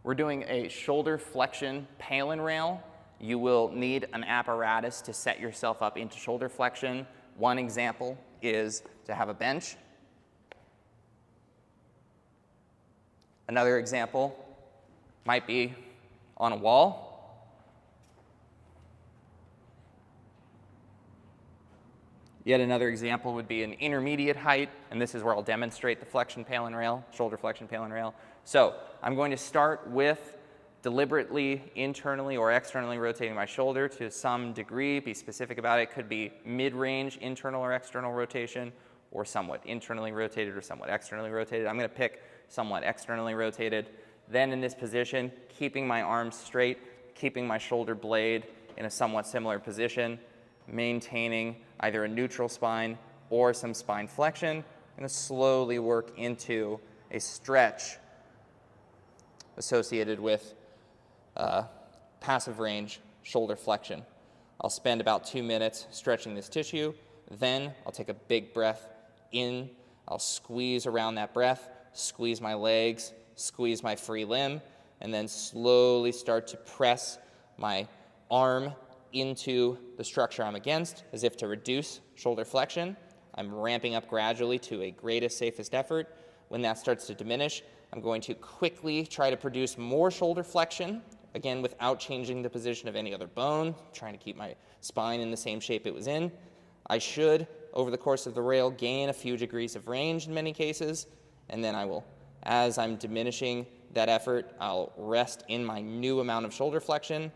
We're doing a shoulder flexion PAIL and rail. You will need an apparatus to set yourself up into shoulder flexion. One example is to have a bench. Another example might be on a wall. Yet another example would be an intermediate height, and this is where I'll demonstrate the flexion PAIL and rail, shoulder flexion PAIL and rail. So I'm going to start with deliberately internally or externally rotating my shoulder to some degree. Be specific about it. Could be mid-range internal or external rotation, or somewhat internally rotated or somewhat externally rotated. I'm going to pick somewhat externally rotated. Then in this position, keeping my arms straight, keeping my shoulder blade in a somewhat similar position, maintaining either a neutral spine or some spine flexion. I'm going to slowly work into a stretch associated with passive range shoulder flexion. I'll spend about 2 minutes stretching this tissue. Then I'll take a big breath in. I'll squeeze around that breath, squeeze my legs, squeeze my free limb, and then slowly start to press my arm into the structure I'm against, as if to reduce shoulder flexion. I'm ramping up gradually to a greatest, safest effort. When that starts to diminish, I'm going to quickly try to produce more shoulder flexion, again without changing the position of any other bone, trying to keep my spine in the same shape it was in. I should, over the course of the rail, gain a few degrees of range in many cases, and then I will, as I'm diminishing that effort, I'll rest in my new amount of shoulder flexion.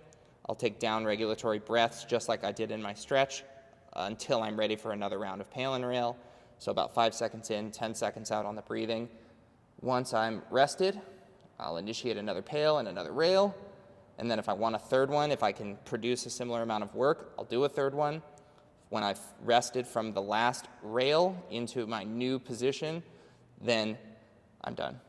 I'll take down regulatory breaths just like I did in my stretch until I'm ready for another round of PAIL and rail. So about 5 seconds in, 10 seconds out on the breathing. Once I'm rested, I'll initiate another PAIL and another rail. And then if I want a third one, if I can produce a similar amount of work, I'll do a third one. When I've rested from the last rail into my new position, then I'm done.